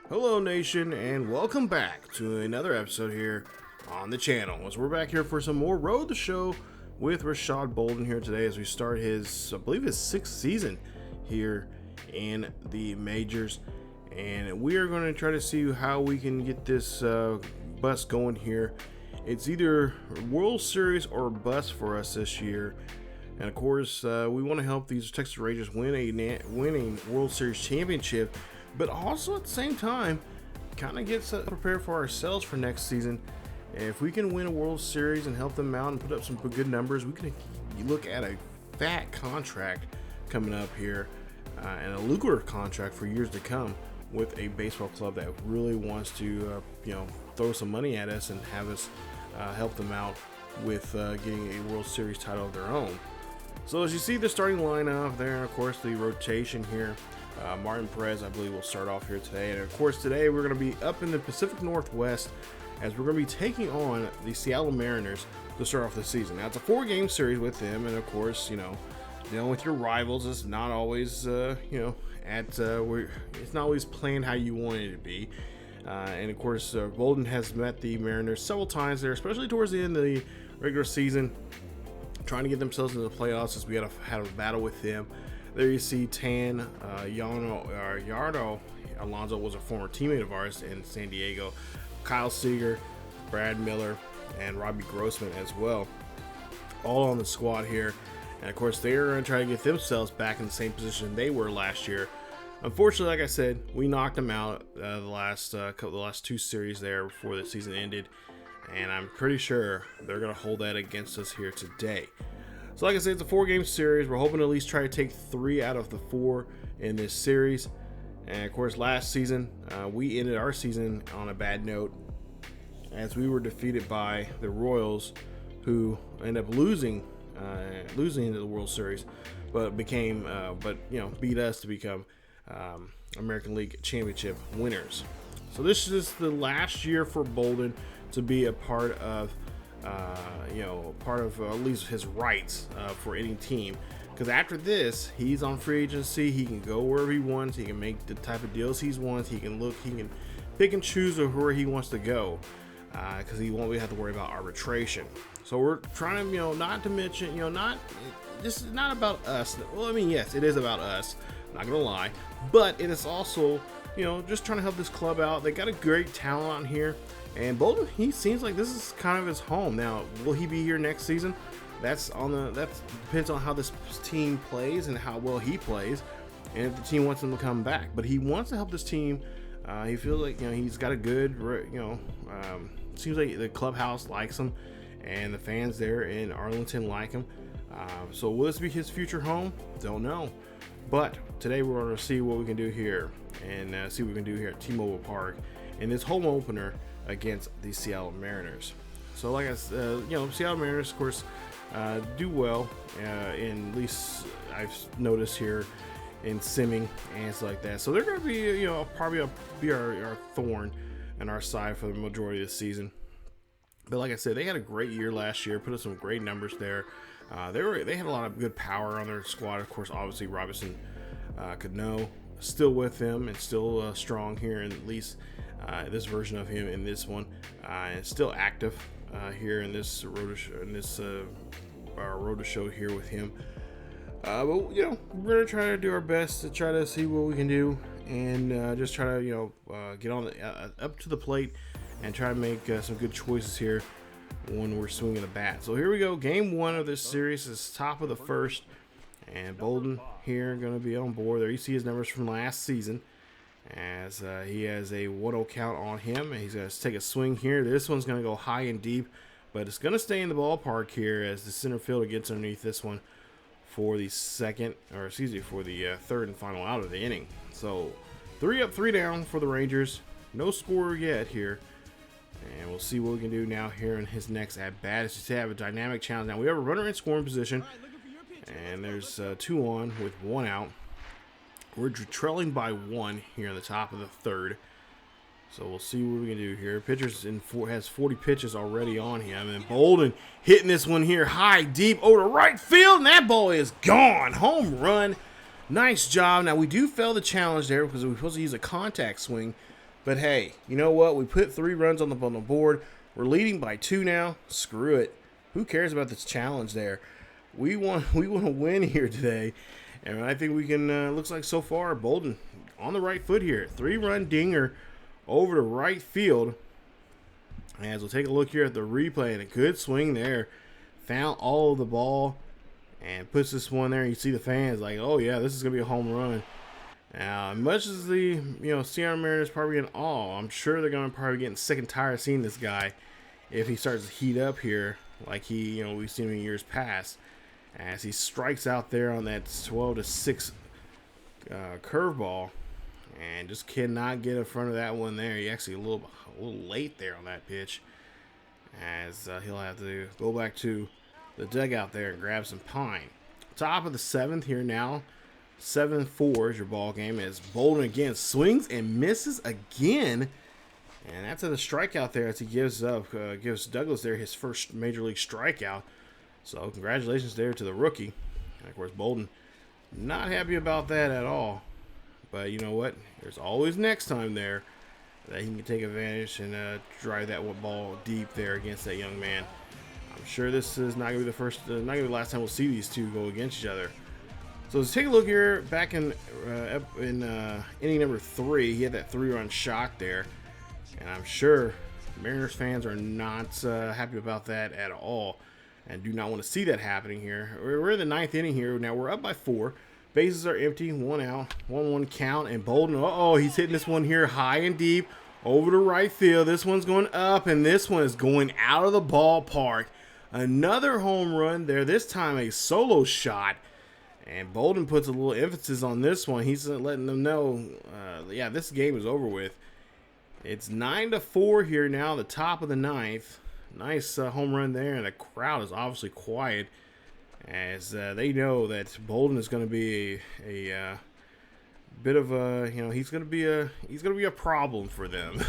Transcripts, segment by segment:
Hello nation, and welcome back to another episode here on the channel. As we're back here for some more Road to Show with Rashad Bolden here today as we start his, I believe his 6th season here in the majors. And we are going to try to see how we can get this bus going here. It's either World Series or bust for us this year. And of course, we want to help these Texas Rangers win a World Series championship, but also at the same time, kind of get prepared for ourselves for next season. And if we can win a World Series and help them out and put up some good numbers, we can look at a fat contract coming up here and a lucrative contract for years to come with a baseball club that really wants to, throw some money at us and have us help them out with getting a World Series title of their own. So as you see the starting lineup there, and of course the rotation here, Martin Perez, I believe, will start off here today. And of course today we're going to be up in the Pacific Northwest as we're going to be taking on the Seattle Mariners to start off the season. Now it's a 4-game series with them, and of course, dealing with your rivals is not always, it's not always planned how you want it to be. And of course, Bolden has met the Mariners several times there, especially towards the end of the regular season, trying to get themselves into the playoffs as we had a battle with them. There you see Yardo Alonso was a former teammate of ours in San Diego. Kyle Seager, Brad Miller, and Robbie Grossman as well, all on the squad here. And of course, they're going to try to get themselves back in the same position they were last year. Unfortunately, like I said, we knocked them out the last 2 series there before the season ended, and I'm pretty sure they're going to hold that against us here today. So like I said, it's a 4-game series. We're hoping to at least try to take 3 out of the 4 in this series. And of course, last season, we ended our season on a bad note as we were defeated by the Royals, who ended up losing into the World Series, but beat us to become American League Championship winners. So this is the last year for Bolden to be a part of at least his rights for any team, because after this he's on free agency. He can go wherever he wants. He can make the type of deals he wants. He can pick and choose of where he wants to go, because he won't have to worry about arbitration. So we're trying to, not to mention, this is not about us. Well, I mean, yes, it is about us, I'm not gonna lie, but it is also, just trying to help this club out. They got a great talent on here. And Bolden, he seems like this is kind of his home. Now, will he be here next season? That depends on how this team plays and how well he plays, and if the team wants him to come back. But he wants to help this team. He feels like he's got a good, seems like the clubhouse likes him, and the fans there in Arlington like him. So will this be his future home? Don't know. But today we're going to see what we can do here and see what we can do here at T-Mobile Park in this home opener against the Seattle Mariners. So like I said, Seattle Mariners, of course, do well in, at least I've noticed here, in simming and stuff like that. So they're going to be, probably be our thorn in our side for the majority of the season. But like I said, they had a great year last year, put up some great numbers there. They had a lot of good power on their squad. Of course, obviously Robinson Cano still with them and still strong here, and at least this version of him in this one, and still active here in this road to show here with him. But we're gonna try to do our best to try to see what we can do, and just try to get on up to the plate and try to make some good choices here when we're swinging the bat. So here we go. Game 1 of this series is top of the first, and Bolden here going to be on board. There you see his numbers from last season, as he has a 1-0 count on him, and he's going to take a swing here. This one's going to go high and deep, but it's going to stay in the ballpark here as the center fielder gets underneath this one for the third and final out of the inning. So 3 up, 3 down for the Rangers. No score yet here. And we'll see what we can do now here in his next at-bat. As you say, have a dynamic challenge. Now we have a runner in scoring position, and there's 2 on with 1 out. We're trailing by 1 here in the top of the third. So we'll see what we can do here. Pitcher's has 40 pitches already on him, and Bolden hitting this one here high, deep over to right field, and that ball is gone. Home run. Nice job. Now we do fail the challenge there because we were supposed to use a contact swing But hey, you know what? We put 3 runs on the board. We're leading by 2 now. Screw it. Who cares about this challenge there? We want to win here today. And I think we can, looks like so far, Bolden on the right foot here. 3-run dinger over to right field. As we'll take a look here at the replay, and a good swing there. Found all of the ball and puts this one there. You see the fans like, oh yeah, this is going to be a home run. Now, much as the Seattle Mariners probably in awe, I'm sure they're going to probably get sick and tired of seeing this guy if he starts to heat up here like we've seen him in years past. As he strikes out there on that 12-6 curveball, and just cannot get in front of that one there. He actually a little late there on that pitch, as he'll have to go back to the dugout there and grab some pine. Top of the 7th here now. 7-4 is your ball game as Bolden again swings and misses again, and that's a strikeout there as he gives Douglas there his first major league strikeout. So congratulations there to the rookie. And of course Bolden not happy about that at all, but you know what? There's always next time there that he can take advantage and drive that ball deep there against that young man. I'm sure this is not gonna be not gonna be the last time we'll see these two go against each other. So let's take a look here. Back in inning number 3, he had that 3-run shot there, and I'm sure Mariners fans are not happy about that at all, and do not want to see that happening here. We're in the 9th inning here. Now we're up by 4. Bases are empty. 1 out. 1-1 count, and Bolden. He's hitting this one here high and deep over to right field. This one's going up, and this one is going out of the ballpark. Another home run there. This time a solo shot. And Bolden puts a little emphasis on this one. He's letting them know, yeah, this game is over with. It's 9-4 here now, the top of the 9th. Nice home run there, and the crowd is obviously quiet as they know that Bolden is going to be a bit of a, he's going to be a problem for them.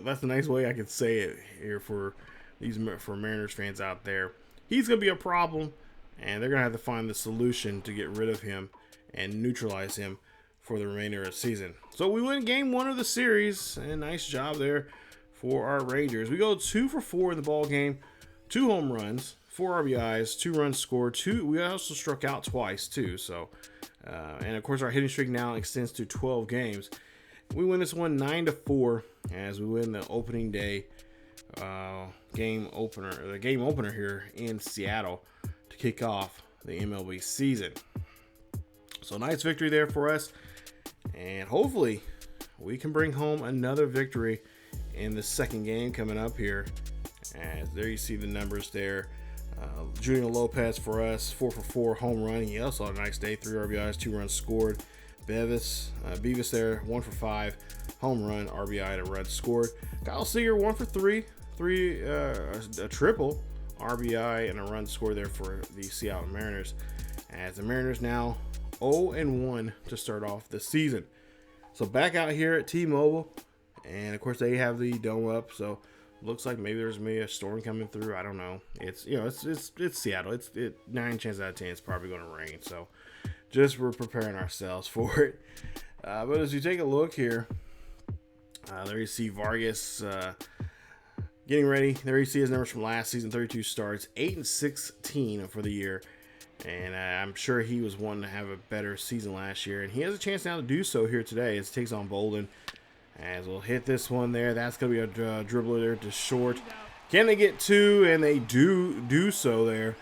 That's a nice way I could say it here for Mariners fans out there. He's going to be a problem. And they're going to have to find the solution to get rid of him and neutralize him for the remainder of the season. So we win game 1 of the series, and nice job there for our Rangers. We go 2 for 4 in the ball game, 2 home runs, 4 RBIs, 2 runs scored. We also struck out twice too. So, and of course our hitting streak now extends to 12 games. We win this one 9-4 as we win the opening day game opener here in Seattle to kick off the MLB season. So nice victory there for us, and hopefully we can bring home another victory in the second game coming up here. As there you see the numbers there. Junior Lopez for us, 4 for 4 home run. He also had a nice day, 3 RBIs, 2 runs scored. Bevis there, 1 for 5 home run, RBI, and a run scored. Kyle Seager, 1 for 3, a triple RBI and a run scored there for the Seattle Mariners. As the Mariners now 0-1 to start off the season. So back out here at T-Mobile, and of course they have the dome up, so looks like maybe there's a storm coming through. I don't know. It's it's Seattle. It's 9 chances out of 10 it's probably going to rain. So just we're preparing ourselves for it. But as you take a look here, there you see Vargas getting ready. There you see his numbers from last season: 32 starts, 8-16 for the year. And I'm sure he was one to have a better season last year, and he has a chance now to do so here today as he takes on Bolden. As we'll hit this one there. That's going to be a dribbler there to short. Can they get 2? And they do so there,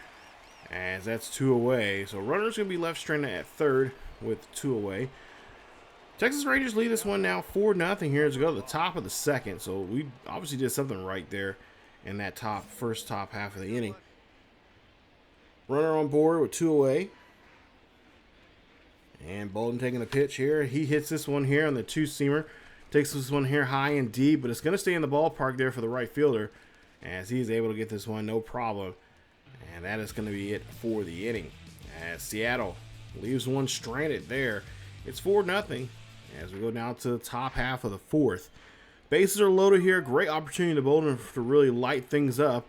as that's 2 away. So runner's going to be left stranded at third with 2 away. Texas Rangers lead this one now 4-0 here as we go to the top of the second. So we obviously did something right there in that first top half of the inning. Runner on board with 2 away. And Bolden taking the pitch here. He hits this one here on the 2-seamer. Takes this one here high and deep, but it's going to stay in the ballpark there for the right fielder, as he's able to get this one no problem. And that is going to be it for the inning, as Seattle leaves one stranded there. It's 4-0 as we go down to the top half of the fourth. Bases are loaded here. Great opportunity to Bolden to really light things up.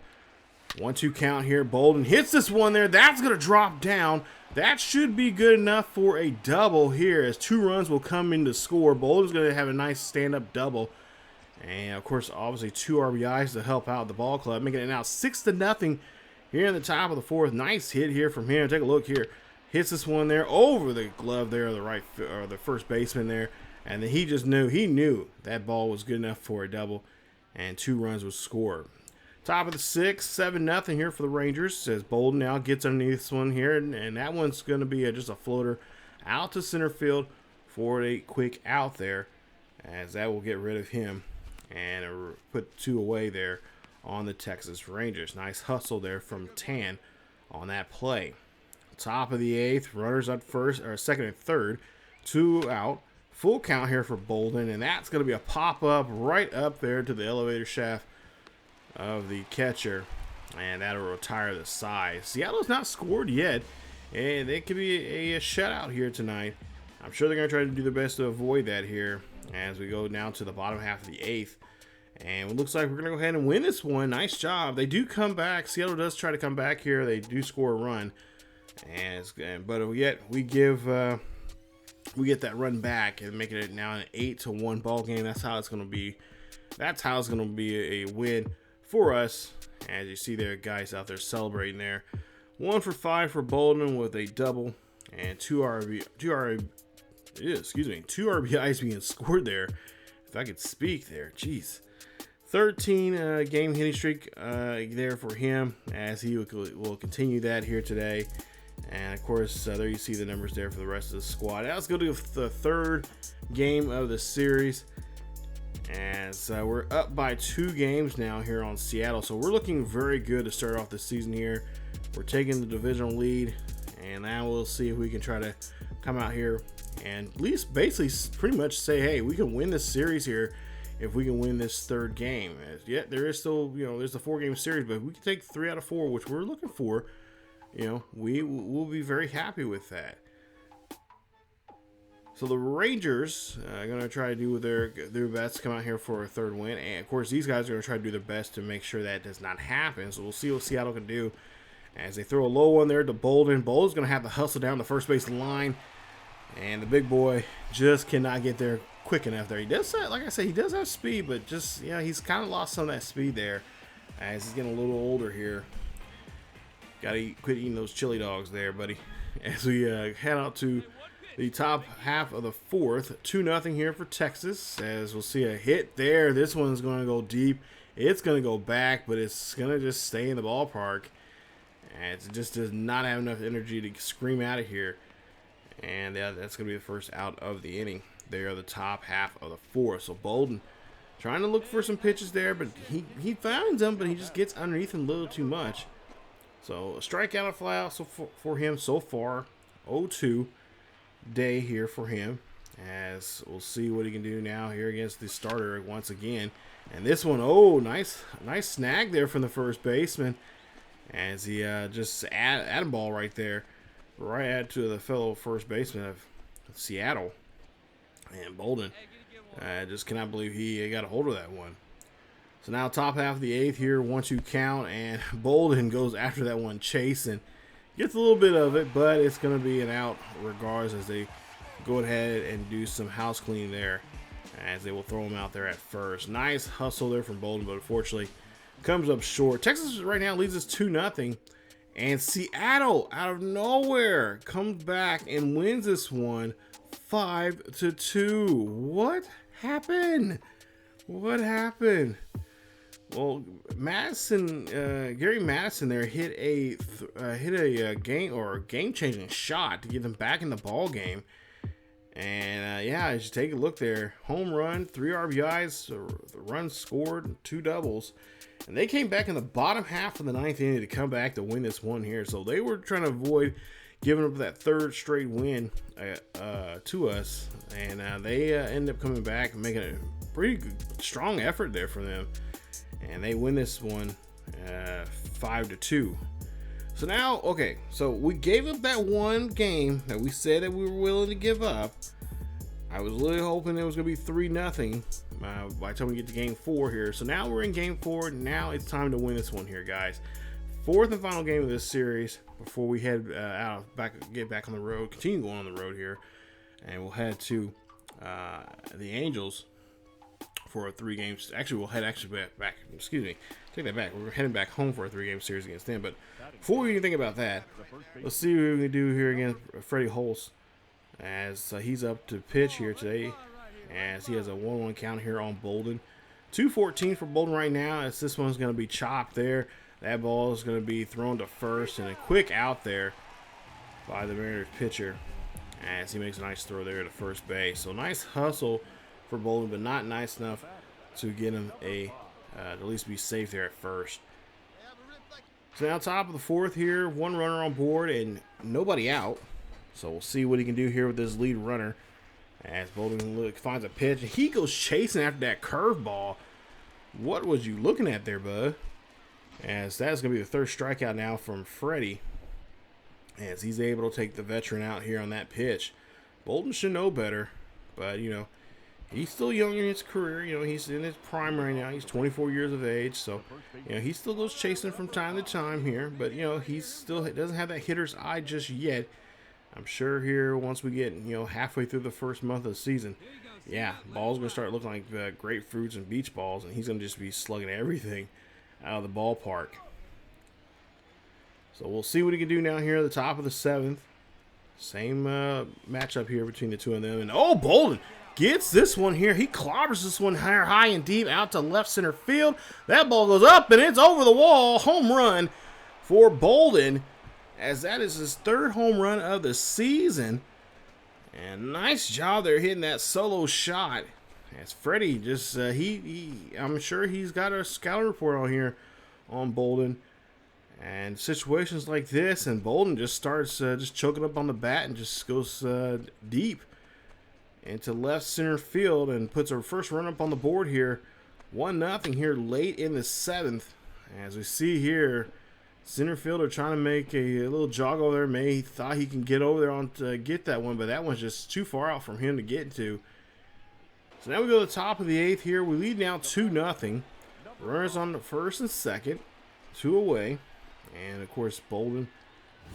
1-2 count here. Bolden hits this one there. That's going to drop down. That should be good enough for a double here, as 2 runs will come in to score. Bolden's going to have a nice stand-up double. And, of course, obviously 2 RBIs to help out the ball club, making it now 6-0 here in the top of the 4th. Nice hit here from him. Take a look here. Hits this one there over the glove there, the first baseman there. And then he just knew that ball was good enough for a double, and 2 runs was scored. Top of the 6th, 7-0 here for the Rangers, as Bolden now gets underneath this one here, and that one's going to be just a floater out to center field for a quick out there, as that will get rid of him and put 2 away there on the Texas Rangers. Nice hustle there from Tan on that play. Top of the 8th, runners up first or second and third, 2 out. Full count here for Bolden, and that's going to be a pop-up right up there to the elevator shaft of the catcher, and that'll retire the side. Seattle's not scored yet, and it could be a shutout here tonight. I'm sure they're going to try to do their best to avoid that here as we go down to the bottom half of the 8th. And it looks like we're going to go ahead and win this one. Nice job. They do come back. Seattle does try to come back here. They do score a run, but yet we get that run back and making it now an 8-1 ball game. That's how it's going to be. That's how it's going to be a win for us. As you see there, guys out there celebrating there. 1 for 5 for Bolden with a double, and 2 RBIs being scored there. If I could speak there, jeez. 13 game hitting streak there for him, as he will continue that here today. And of course, there you see the numbers there for the rest of the squad. Now let's go to the 3rd game of the series, as we're up by 2 games now here on Seattle. So we're looking very good to start off the season here. We're taking the divisional lead, and now we'll see if we can try to come out here and at least basically pretty much say, hey, we can win this series here if we can win this 3rd game. Yet there is still, there's the 4-game series, but if we can take 3 out of 4, which we're looking for, we will be very happy with that. So the Rangers are going to try to do their best to come out here for a 3rd win. And, of course, these guys are going to try to do their best to make sure that does not happen. So we'll see what Seattle can do as they throw a low one there to Bolden. Bolden's going to have to hustle down the first base line. And the big boy just cannot get there quick enough there. He does, like I said, he does have speed, but just, he's kind of lost some of that speed there as he's getting a little older here. Got to quit eating those chili dogs there, buddy. As we head out to the top half of the 4th, 2-0 here for Texas. As we'll see a hit there. This one's going to go deep. It's going to go back, but it's going to just stay in the ballpark. And it just does not have enough energy to scream out of here. And that's going to be the first out of the inning. They are the top half of the 4th. So Bolden trying to look for some pitches there, but he finds them, but he just gets underneath them a little too much. So a strikeout, a fly out for him so far. 0-2 day here for him, as we'll see what he can do now here against the starter once again. And this one, nice snag there from the first baseman, as he just add a ball right there, right to the fellow first baseman of Seattle. And Bolden just cannot believe he got a hold of that one. So now top half of the 8th here, 1-2 count, and Bolden goes after that one chasing. Gets a little bit of it, but it's going to be an out regardless, as they go ahead and do some house cleaning there, as they will throw him out there at first. Nice hustle there from Bolden, but unfortunately comes up short. Texas right now leads us 2-0, and Seattle out of nowhere comes back and wins this one 5-2. What happened? What happened? Well, Gary Madison there hit a game-changing shot to get them back in the ball game. And as you take a look there, home run, 3 RBIs, the runs scored, 2 doubles, and they came back in the bottom half of the 9th inning to come back to win this one here. So they were trying to avoid giving up that 3rd straight win to us, and they ended up coming back and making a pretty good, strong effort there for them. And they win this one 5-2. So now, okay, so we gave up that one game that we said that we were willing to give up. I was really hoping it was going to be 3-0 by the time we get to game 4 here. So now we're in game 4. Now it's time to win this one here, guys. Fourth and final game of this series before we head get back on the road, continue going on the road here, and we'll head to the Angels for a 3 games. Actually, we'll head back. Excuse me, take that back. We're heading back home for a 3-game series against them. But before we even think about that, let's see what we can do here against Freddie Holtz, as he's up to pitch here today, as he has a 1-1 count here on Bolden. 2-14 for Bolden right now, as this one's going to be chopped there. That ball is going to be thrown to first, and a quick out there by the Mariners pitcher, as he makes a nice throw there to first base. So nice hustle for Bolden, but not nice enough to get him to at least be safe there at first. So now top of the 4th here, 1 runner on board and nobody out. So we'll see what he can do here with his lead runner, as Bolden finds a pitch, and he goes chasing after that curveball. What was you looking at there, bud? As that's going to be the 3rd strikeout now from Freddie, as he's able to take the veteran out here on that pitch. Bolden should know better, but, you know, he's still young in his career. You know, he's in his prime right now. He's 24 years of age, so, you know, he still goes chasing from time to time here, but, you know, he doesn't have that hitter's eye just yet. I'm sure here once we get, you know, halfway through the first month of the season, yeah, ball's going to start looking like grapefruits and beach balls, and he's going to just be slugging everything out of the ballpark. So we'll see what he can do now here at the top of the 7th. Same matchup here between the two of them. And oh, Bolden gets this one here. He clobbers this one high and deep out to left center field. That ball goes up and it's over the wall. Home run for Bolden, as that is his 3rd home run of the season. And nice job there hitting that solo shot. As Freddie just, I'm sure he's got a scouting report on here on Bolden. And situations like this, and Bolden just starts just choking up on the bat and just goes deep into left center field and puts our first run up on the board here. 1-0 here late in the 7th. As we see here, center fielder trying to make a little jog over there. He thought he can get over there to get that one, but that one's just too far out from him to get to. So now we go to the top of the 8th here. We lead now 2-0. Runners on the 1st and 2nd. 2 away. And, of course, Bolden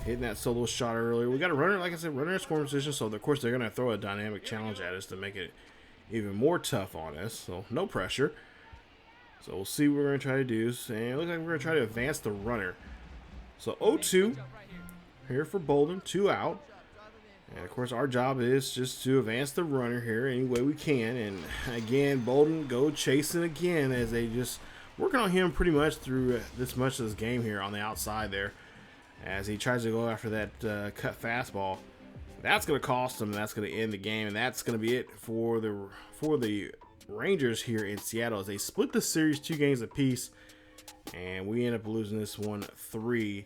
hitting that solo shot earlier. We got a runner, like I said, runner in scoring position. So, of course, they're going to throw a dynamic challenge at us to make it even more tough on us. So, no pressure. So, we'll see what we're going to try to do. And it looks like we're going to try to advance the runner. So, 0-2 here for Bolden. 2 out. And, of course, our job is just to advance the runner here any way we can. And, again, Bolden go chasing again, as they just working on him pretty much through much of this game here on the outside there, as he tries to go after that cut fastball. That's going to cost him, and that's going to end the game. And that's going to be it for the Rangers here in Seattle, as they split the series 2 games apiece. And we end up losing this one 3-2.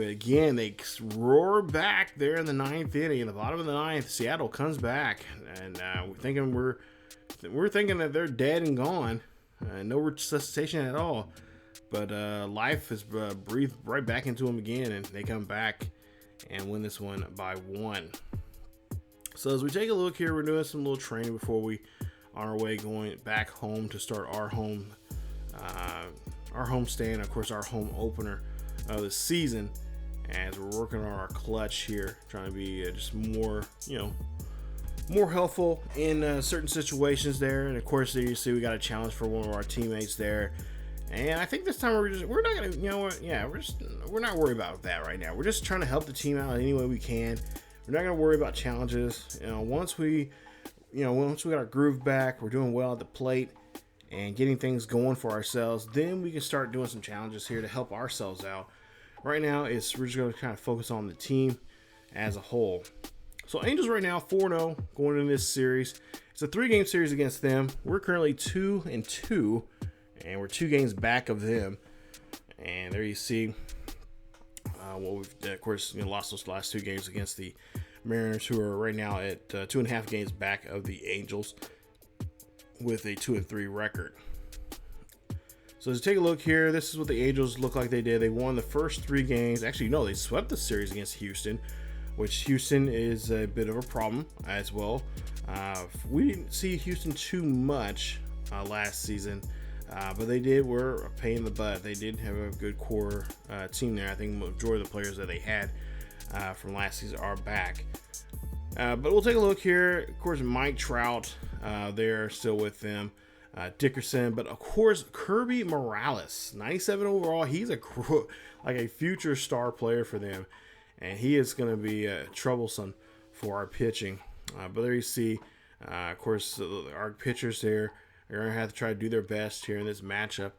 Again, they roar back there in the 9th inning. In the bottom of the 9th, Seattle comes back, and we're thinking that they're dead and gone, no resuscitation at all. But life is breathed right back into them again, and they come back and win this one by 1. So as we take a look here, we're doing some little training before we on our way going back home to start our home stand, of course, our home opener of the season, as we're working on our clutch here, trying to be just more, more helpful in certain situations there. And of course, there you see we got a challenge for one of our teammates there. And I think this time we're not gonna, we're not worried about that right now. We're just trying to help the team out any way we can. We're not gonna worry about challenges. Once we got our groove back, we're doing well at the plate and getting things going for ourselves, then we can start doing some challenges here to help ourselves out. Right now, we're just going to kind of focus on the team as a whole. So Angels right now 4-0 going into this series. It's a 3-game series against them. We're currently 2-2, and we're 2 games back of them. And there you see, we've of course lost those last 2 games against the Mariners, who are right now at 2.5 games back of the Angels, with a 2-3 record. So to take a look here, this is what the Angels look like they did. They won the first 3 games. Actually, no, they swept the series against Houston, which Houston is a bit of a problem as well. We didn't see Houston too much last season. But were a pain in the butt. They did have a good core team there. I think the majority of the players that they had from last season are back. But we'll take a look here. Of course, Mike Trout, they're still with them. Dickerson, but of course, Kirby Morales, 97 overall. He's like a future star player for them, and he is going to be troublesome for our pitching. But there you see, of course, our pitchers there are going to have to try to do their best here in this matchup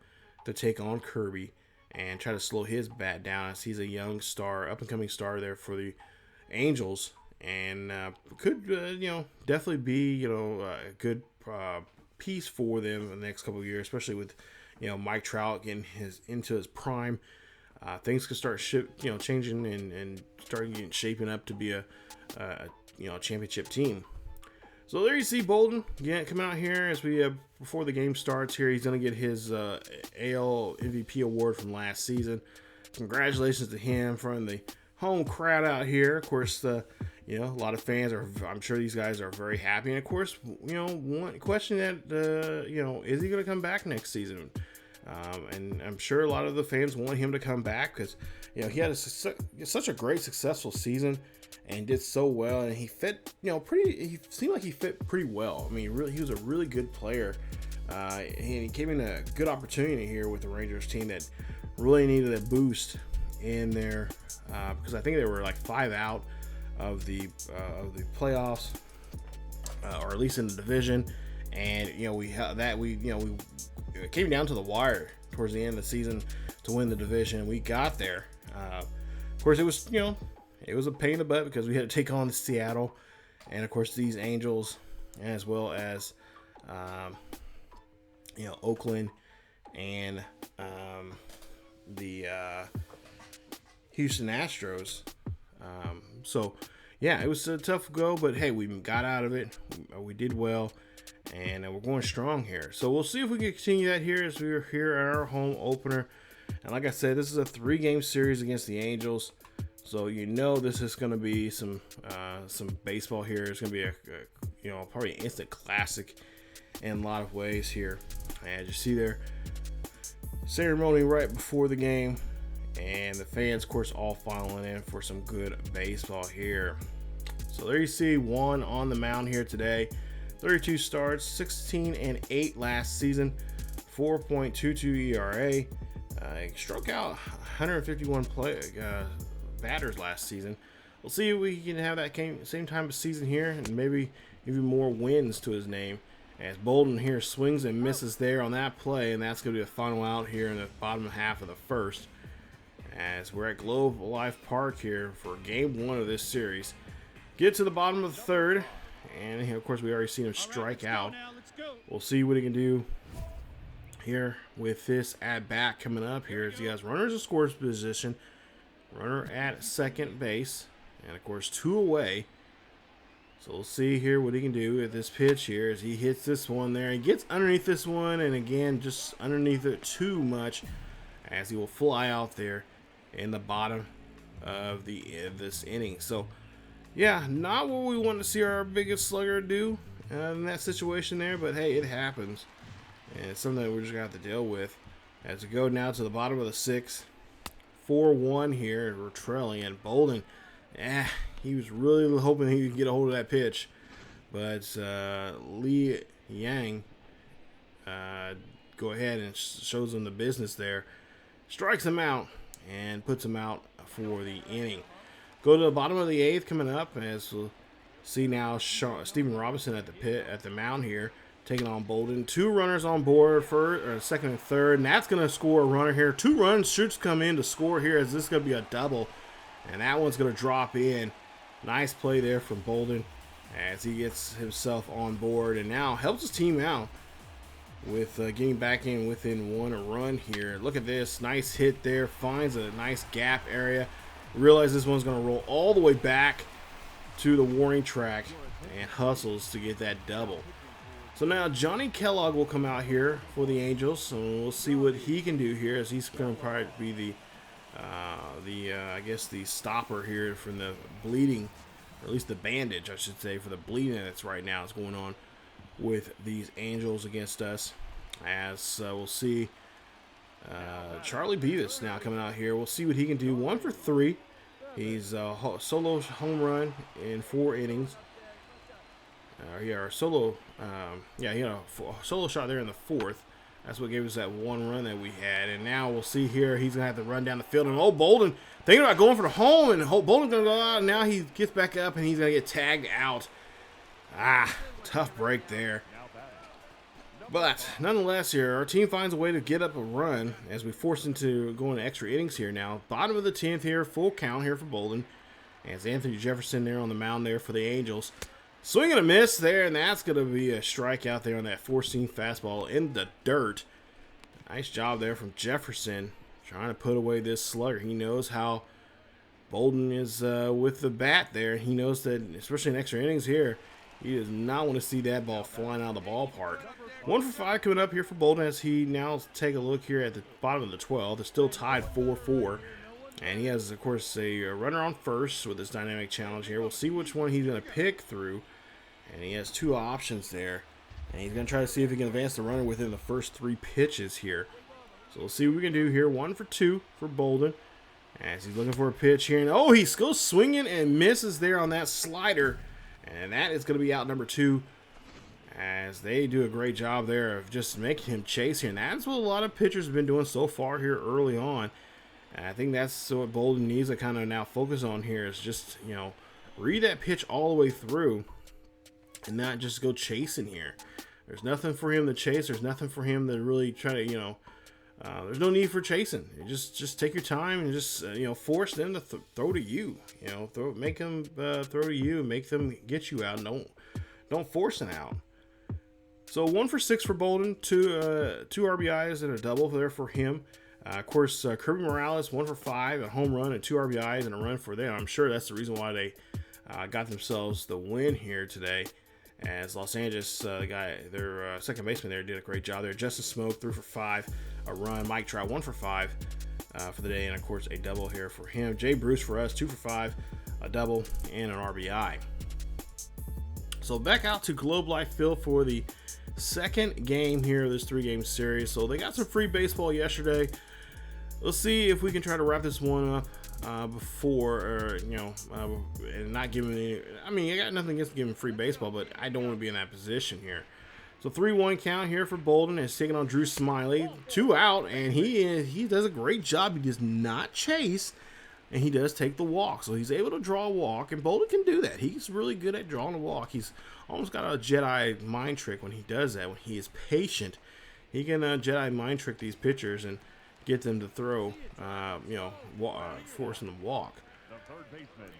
to take on Kirby and try to slow his bat down, as he's a young star, up-and-coming star there for the Angels, and could definitely be a good piece for them in the next couple of years, especially with Mike Trout getting into his prime. Things could start changing and starting shaping up to be a championship team. So there you see Bolden come out here as we before the game starts here. He's going to get his AL MVP award from last season. Congratulations to him from the home crowd out here. Of course, a lot of fans I'm sure these guys are very happy. And of course, one question that, is he going to come back next season? And I'm sure a lot of the fans want him to come back because, he had such a great, successful season and did so well. And he fit, he seemed like he fit pretty well. I mean, he was a really good player. And he came in a good opportunity here with the Rangers team that really needed a boost in there because I think they were like 5 out of the playoffs, or at least in the division, and it came down to the wire towards the end of the season to win the division. We got there. Of course, it was a pain in the butt because we had to take on Seattle, and of course these Angels, as well as Oakland and the Houston Astros. So yeah, it was a tough go, but hey, we got out of it. We did well, and we're going strong here. So we'll see if we can continue that here as we're here at our home opener. And like I said, this is a 3-game series against the Angels. So this is going to be some baseball here. It's going to be probably an instant classic in a lot of ways here. And you see there, ceremony right before the game. And the fans, of course, all filing in for some good baseball here. So there you see one on the mound here today. 32 starts, 16-8 last season, 4.22 ERA. Struck out 151 batters last season. We'll see if we can have that same time of season here and maybe even more wins to his name. As Bolden here swings and misses there on that play, and that's going to be the final out here in the bottom half of the first. As we're at Globe Life Park here for game 1 of this series. Get to the bottom of the third, and of course we already seen him strike out. We'll see what he can do here with this at bat coming up here as he has runners in scores position, runner at second base, and of course 2 away. So we'll see here what he can do with this pitch here as he hits this one there. He gets underneath this one, and again just underneath it too much as he will fly out there in the bottom of this inning. So yeah, not what we want to see our biggest slugger do in that situation there, but hey, it happens, and it's something that we're just gonna have to deal with as we go now to the bottom of the 6th. 4-1 here. We're trailing, and Bolden, he was really hoping he could get a hold of that pitch, but Lee Yang go ahead and shows him the business there, strikes him out and puts him out for the inning. Go to the bottom of the 8th coming up, as we'll see now Steven Robinson at the mound here, taking on Bolden. 2 runners on board, second and third, and that's going to score a runner here. 2 runs shoots come in to score here, as this is going to be a double, and that one's going to drop in. Nice play there from Bolden as he gets himself on board and now helps his team out with getting back in within 1 run here. Look at this. Nice hit there. Finds a nice gap area. Realize this one's going to roll all the way back to the warning track and hustles to get that double. So now Johnny Kellogg will come out here for the Angels. So we'll see what he can do here, as he's going to probably be I guess the stopper here from the bleeding, or at least the bandage, I should say, for the bleeding that's right now is going on with these Angels against us. as we'll see Charlie Beavis now coming out here. We'll see what he can do. 1 for 3. He's solo home run in 4 innings. He had a solo shot there in the 4th. That's what gave us that 1 run that we had. And now we'll see here, he's going to have to run down the field. And Bolden thinking about going for the home. And Bolden's going to go out. And now he gets back up and he's going to get tagged out. Tough break there. But nonetheless here, our team finds a way to get up a run as we force into going to extra innings here now. Bottom of the 10th here, full count here for Bolden. As Anthony Jefferson there on the mound there for the Angels. Swing and a miss there, and that's going to be a strikeout there on that 4-seam fastball in the dirt. Nice job there from Jefferson trying to put away this slugger. He knows how Bolden is with the bat there. He knows that, especially in extra innings here, he does not want to see that ball flying out of the ballpark. 1 for 5 coming up here for Bolden as he now take a look here at the bottom of the 12th. It's still tied 4-4. And he has, of course, a runner on first with this dynamic challenge here. We'll see which one he's going to pick through. And he has 2 options there. And he's going to try to see if he can advance the runner within the first 3 pitches here. So we'll see what we can do here. 1 for 2 for Bolden. As he's looking for a pitch here. And he goes swinging and misses there on that slider. And that is going to be out number 2. As they do a great job there of just making him chase here. And that's what a lot of pitchers have been doing so far here early on. And I think that's what Bolden needs to kind of now focus on here is just, read that pitch all the way through and not just go chasing here. There's nothing for him to chase. There's nothing for him to really try to, there's no need for chasing. Just take your time and just, force them to throw to you. Make them throw to you and make them get you out. Don't force it out. So 1 for 6 for Bolden, 2 RBIs and a double there for him. Of course, Kirby Morales, 1 for 5, a home run and 2 RBIs and a run for them. I'm sure that's the reason why they got themselves the win here today. As Los Angeles, their second baseman there, did a great job there. Justin Smoke, 3 for 5, a run. Mike Trout, 1 for 5 for the day, and of course a double here for him. Jay Bruce for us, 2 for 5, a double and an RBI. So back out to Globe Life Field for the second game here of this 3-game series. So they got some free baseball yesterday. Let's see if we can try to wrap this one up before, and not give him any. I mean, I got nothing against giving free baseball, but I don't want to be in that position here. So 3-1 count here for Bolden. Is taking on Drew Smiley. 2 out, and he does a great job. He does not chase, and he does take the walk. So he's able to draw a walk, and Bolden can do that. He's really good at drawing a walk. He's almost got a Jedi mind trick when he does that. When he is patient, he can Jedi mind trick these pitchers and get them to throw, force them to walk.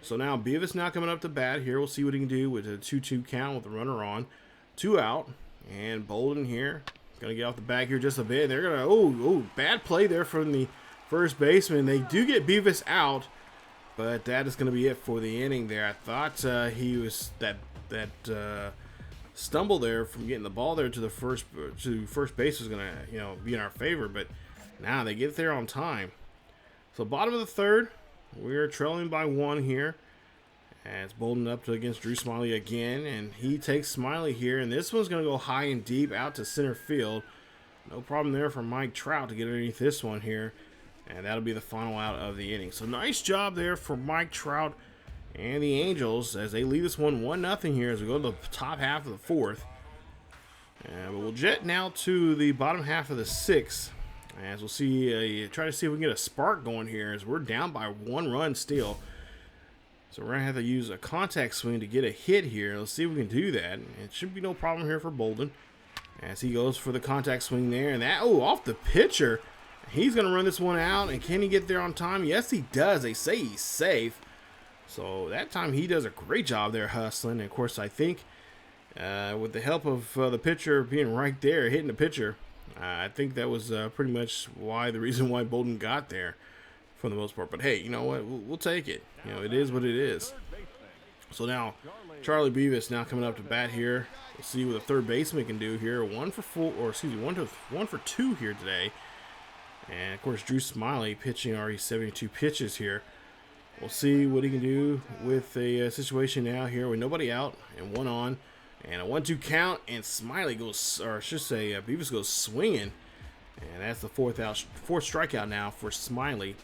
So now Beavis now coming up to bat here. We'll see what he can do with a 2-2 count with the runner on. 2 out, and Bolden here gonna get off the bag here just a bit. They're gonna bad play there from the first baseman. They do get Beavis out, but that is gonna be it for the inning there. I thought he was that stumble there from getting the ball there to first base was gonna be in our favor, but now they get there on time. So bottom of the 3rd, we're trailing by 1 here. As Bolden up against Drew Smiley again, and he takes Smiley here, and this one's going to go high and deep out to center field. No problem there for Mike Trout to get underneath this one here, and that'll be the final out of the inning. So nice job there for Mike Trout and the Angels as they lead this one 1-0 here as we go to the top half of the 4th. But we'll jet now to the bottom half of the 6th. As we'll see, try to see if we can get a spark going here as we're down by 1 run still. So we're going to have to use a contact swing to get a hit here. Let's see if we can do that. It should be no problem here for Bolden as he goes for the contact swing there. And that, off the pitcher. He's going to run this one out. And can he get there on time? Yes, he does. They say he's safe. So that time he does a great job there hustling. And of course, I think with the help of the pitcher being right there, hitting the pitcher, I think that was pretty much the reason why Bolden got there for the most part. But hey, you know what? We'll take it. It is what it is. So now Charlie Beavis now coming up to bat here. We'll see what the third baseman can do here. 1 for 2 here today. And of course Drew Smiley pitching already 72 pitches here. We'll see what he can do with a situation now here with nobody out and 1 on. And a 1-2 count, and Smiley goes, or I should say, Beavis goes swinging. And that's the fourth strikeout now for Smiley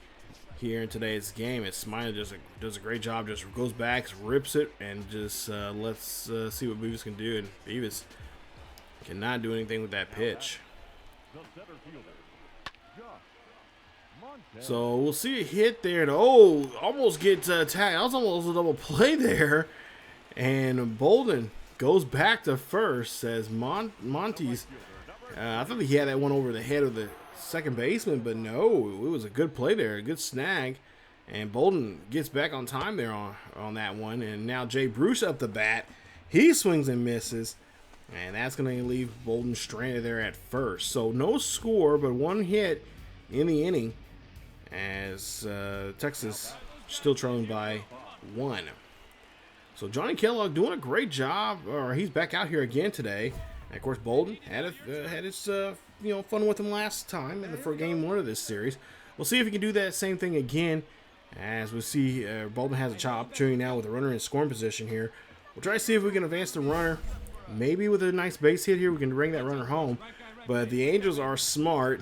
here in today's game. And Smiley does a great job, just goes back, rips it, and just let's see what Beavis can do. And Beavis cannot do anything with that pitch. So we'll see a hit there. And almost gets tagged. That was almost a double play there. And Bolden goes back to first as Monty's. I thought he had that one over the head of the second baseman, but no, it was a good play there, a good snag. And Bolden gets back on time there on that one. And now Jay Bruce up the bat. He swings and misses. And that's going to leave Bolden stranded there at first. So no score, but one hit in the inning as Texas still trailing by 1. So Johnny Kellogg doing a great job, or he's back out here again today. And of course, Bolden had his fun with him last time for game 1 of this series. We'll see if he can do that same thing again. As we see, Bolden has a chop opportunity now with a runner in scoring position here. We'll try to see if we can advance the runner. Maybe with a nice base hit here, we can bring that runner home. But the Angels are smart,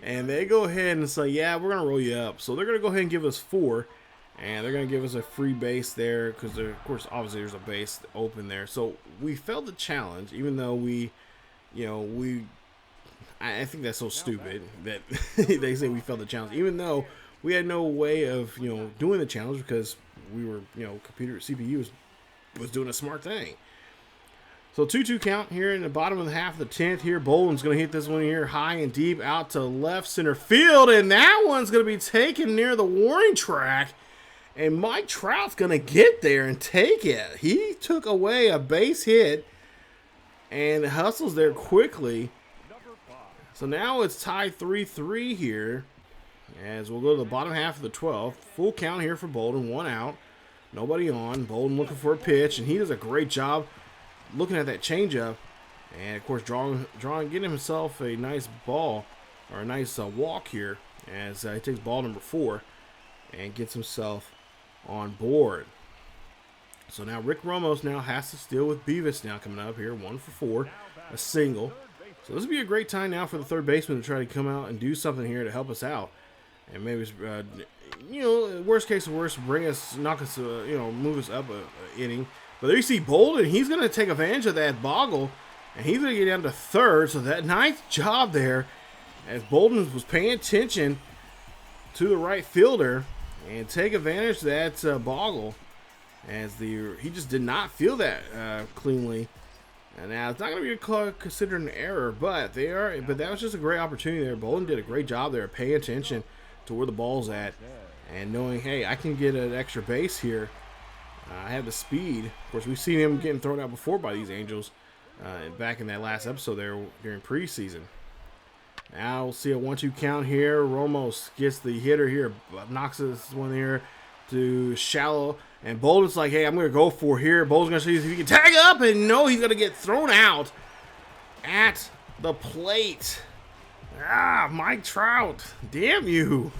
and they go ahead and say, yeah, we're going to roll you up. So they're going to go ahead and give us 4. And they're going to give us a free base there because, of course, obviously there's a base open there. So we failed the challenge, even though I think that's so stupid that they say we failed the challenge, even though we had no way of, doing the challenge because we were, computer CPU was doing a smart thing. So 2-2 count here in the bottom of the half of the 10th here. Bolden's going to hit this one here high and deep out to left center field. And that one's going to be taken near the warning track. And Mike Trout's going to get there and take it. He took away a base hit and hustles there quickly. So now it's tied 3-3 here as we'll go to the bottom half of the 12th. Full count here for Bolden, 1 out. Nobody on. Bolden looking for a pitch, and he does a great job looking at that changeup. And, of course, getting himself a nice ball or a nice walk here as he takes ball number 4 and gets himself on board. So now Rick Ramos now has to steal with Beavis now coming up here. 1 for 4, a single. So this would be a great time now for the third baseman to try to come out and do something here to help us out. And maybe, worst case of worst, knock us, move us up a inning. But there you see Bolden. He's going to take advantage of that boggle, and he's going to get down to third. So that nice job there as Bolden was paying attention to the right fielder and take advantage of that boggle as he just did not feel that cleanly. And now it's not going to be considered an error, but that was just a great opportunity there. Bolden did a great job there, paying attention to where the ball's at and knowing, hey, I can get an extra base here. I have the speed. Of course, we've seen him getting thrown out before by these Angels back in that last episode there during preseason. Now we'll see a 1-2 count here. Ramos gets the hitter here, knocks this one here to shallow. And Bolden's like, hey, I'm going to go for here. Bolden's going to see if he can tag up. And no, he's going to get thrown out at the plate. Mike Trout. Damn you.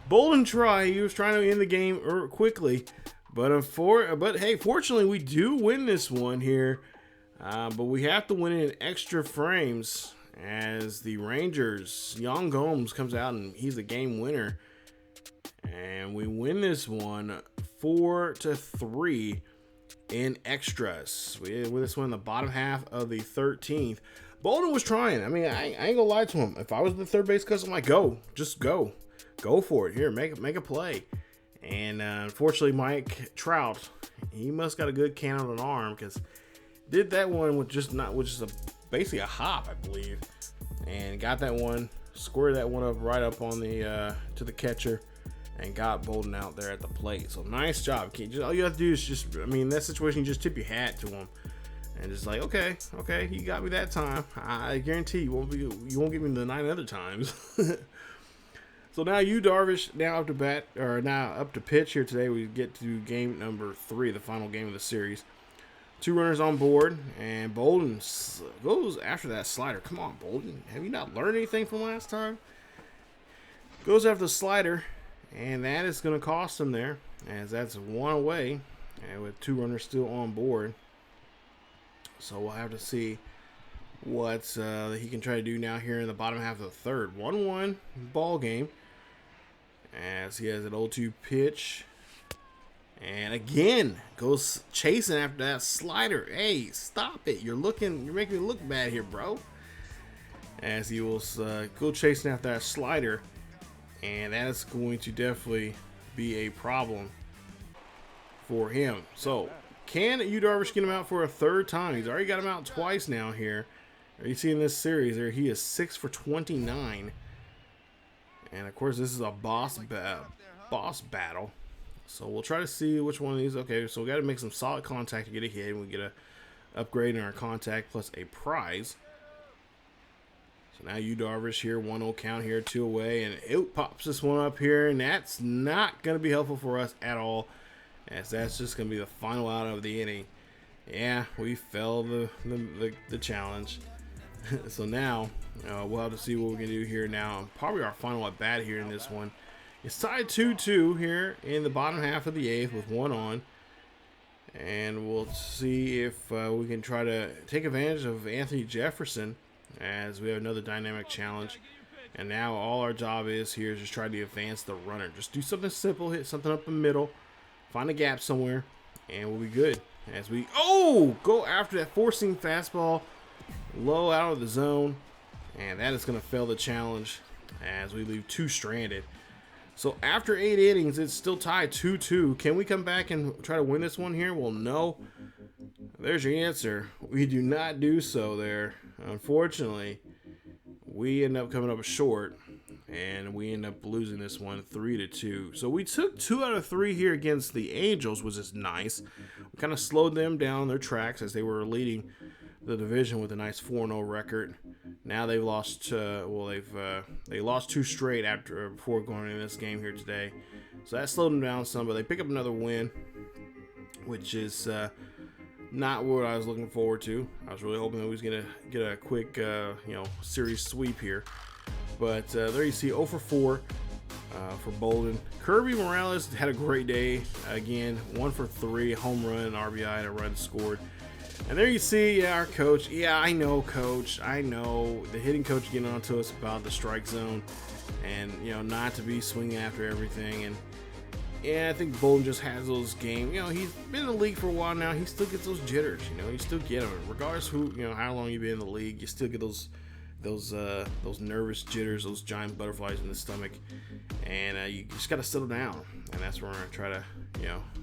Bolden tried. He was trying to end the game quickly. But hey, fortunately, we do win this one here. But we have to win it in extra frames as the Rangers, Young Gomes comes out and he's the game winner. And we win this one 4-3 in extras. We win this one in the bottom half of the 13th. Bolden was trying. I mean, I ain't gonna lie to him. If I was the third base coach, I'm like, just go for it. Here, make a play. And unfortunately, Mike Trout, he must got a good can on an arm because did that one with just basically a hop, I believe, and got that one, squared that one up right up on the to the catcher, and got Bolden out there at the plate. So nice job. All you have to do is in that situation, you just tip your hat to him, and just like, okay, you got me that time. I guarantee you won't get me the 9 other times. So now Darvish, now up to pitch here today. We get to game number 3, the final game of the series. 2 runners on board, and Bolden goes after that slider. Come on, Bolden. Have you not learned anything from last time? Goes after the slider, and that is going to cost him there, as that's 1 away, and with 2 runners still on board. So we'll have to see what he can try to do now here in the bottom half of the third. 1-1 ball game as he has an 0-2 pitch. And again, goes chasing after that slider. Hey, stop it. You're making me look bad here, bro. As he will go chasing after that slider. And that is going to definitely be a problem for him. So, can Yu Darvish get him out for a third time? He's already got him out twice now here. You see in this series there, he is 6 for 29. And of course, this is a boss battle. So we'll try to see which one of these. Okay, so we got to make some solid contact to get a hit. We get a upgrade in our contact plus a prize. So now Yu Darvish here, 1-0 count here, 2 away, and it pops this one up here, and that's not going to be helpful for us at all, as that's just going to be the final out of the inning. Yeah, we failed the challenge. So now we'll have to see what we can do here now. Probably our final at bat here in this one. It's tied 2-2 here in the bottom half of the eighth with 1 on. And we'll see if we can try to take advantage of Anthony Jefferson as we have another dynamic challenge. And now all our job is here is just try to advance the runner. Just do something simple, hit something up the middle, find a gap somewhere, and we'll be good. As we go after that four-seam fastball low out of the zone. And that is going to fail the challenge as we leave 2 stranded. So after 8 innings, it's still tied 2-2. Can we come back and try to win this one here? Well, no. There's your answer. We do not do so there. Unfortunately, we end up coming up short, and we end up losing this one 3-2. So we took 2 out of 3 here against the Angels, which is nice. We kind of slowed them down their tracks as they were leading the division with a nice 4-0 record. Now they've lost. They lost 2 straight before going into this game here today. So that slowed them down some, but they pick up another win, which is not what I was looking forward to. I was really hoping that we was gonna get a quick, series sweep here. But there you see 0 for 4 for Bolden. Kirby Morales had a great day again. 1 for 3, home run, an RBI, and a run scored. And there you see our coach. Yeah, I know, coach. I know the hitting coach getting on to us about the strike zone and, not to be swinging after everything. And, yeah, I think Bolden just has those games. He's been in the league for a while now. He still gets those jitters, You still get them. Regardless how long you've been in the league, you still get those nervous jitters, those giant butterflies in the stomach. And you just got to settle down. And that's where we're going to try to,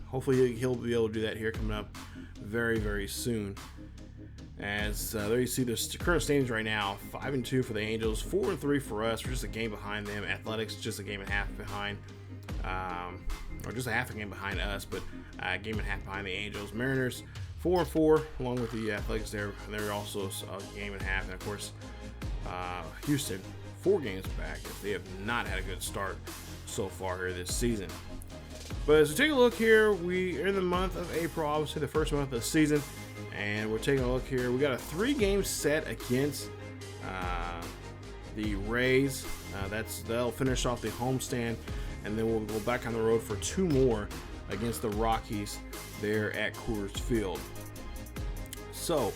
hopefully he'll be able to do that here coming up very, very soon. As there you see the current standings right now: 5-2 for the Angels, 4-3 for us. We're just a game behind them. Athletics just a game and a half behind, or just a half a game behind us, but a game and a half behind the Angels. Mariners 4-4 along with the Athletics there. They're also a game and a half, and of course Houston 4 games back, as they have not had a good start so far here this season. But as we take a look here, we are in the month of April, obviously the first month of the season, and we're taking a look here. We got a 3-game set against the Rays. They'll finish off the homestand, and then we'll go back on the road for 2 more against the Rockies there at Coors Field. So,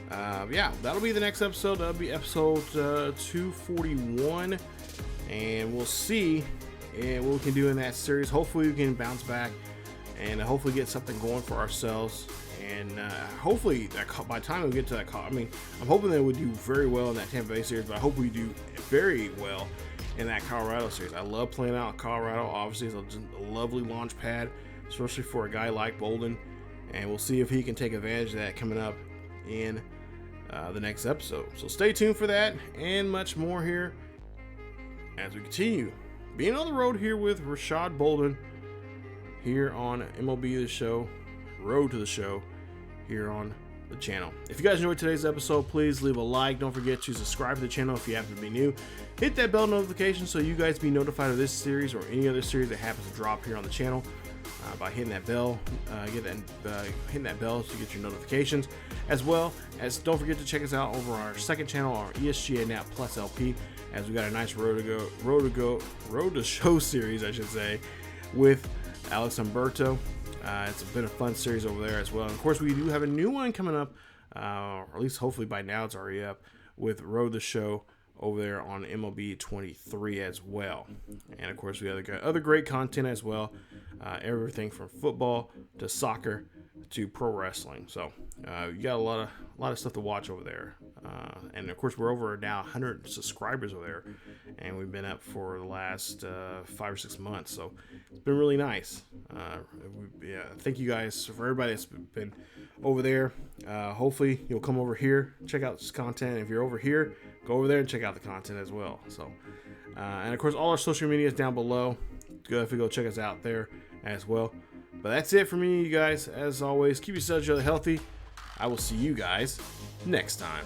that'll be the next episode. That'll be episode 241, and we'll see what we can do in that series. Hopefully we can bounce back and hopefully get something going for ourselves, and hopefully by the time we get to that I'm hoping that we do very well in that Tampa Bay series, but I hope we do very well in that Colorado series. I love playing out in Colorado. Obviously it's a lovely launch pad, especially for a guy like Bolden, and we'll see if he can take advantage of that coming up in the next episode. So stay tuned for that and much more here as we continue being on the road here with Rashad Bolden here on MLB The Show, Road to the Show here on the channel. If you guys enjoyed today's episode, please leave a like. Don't forget to subscribe to the channel if you happen to be new. Hit that bell notification so you guys be notified of this series or any other series that happens to drop here on the channel by hitting that bell. Hitting that bell to get your notifications, as well as don't forget to check us out over our second channel, our ESGNet Plus LP, as we got a nice road to show series, I should say, with Alex Humberto. It's been a fun series over there as well. And of course, we do have a new one coming up or at least hopefully by now it's already up, with Road the Show over there on MLB 23 as well. And of course, we have other great content as well. Everything from football to soccer to pro wrestling. So you got a lot of stuff to watch over there. And of course, we're over now 100 subscribers over there, and we've been up for the last 5 or 6 months. So it's been really nice. Thank you guys for everybody that's been over there. Hopefully, you'll come over here, check out this content. If you're over here, go over there and check out the content as well. So, and of course, all our social media is down below. If you go check us out there as well. But that's it for me, you guys. As always, keep yourselves healthy. I will see you guys next time.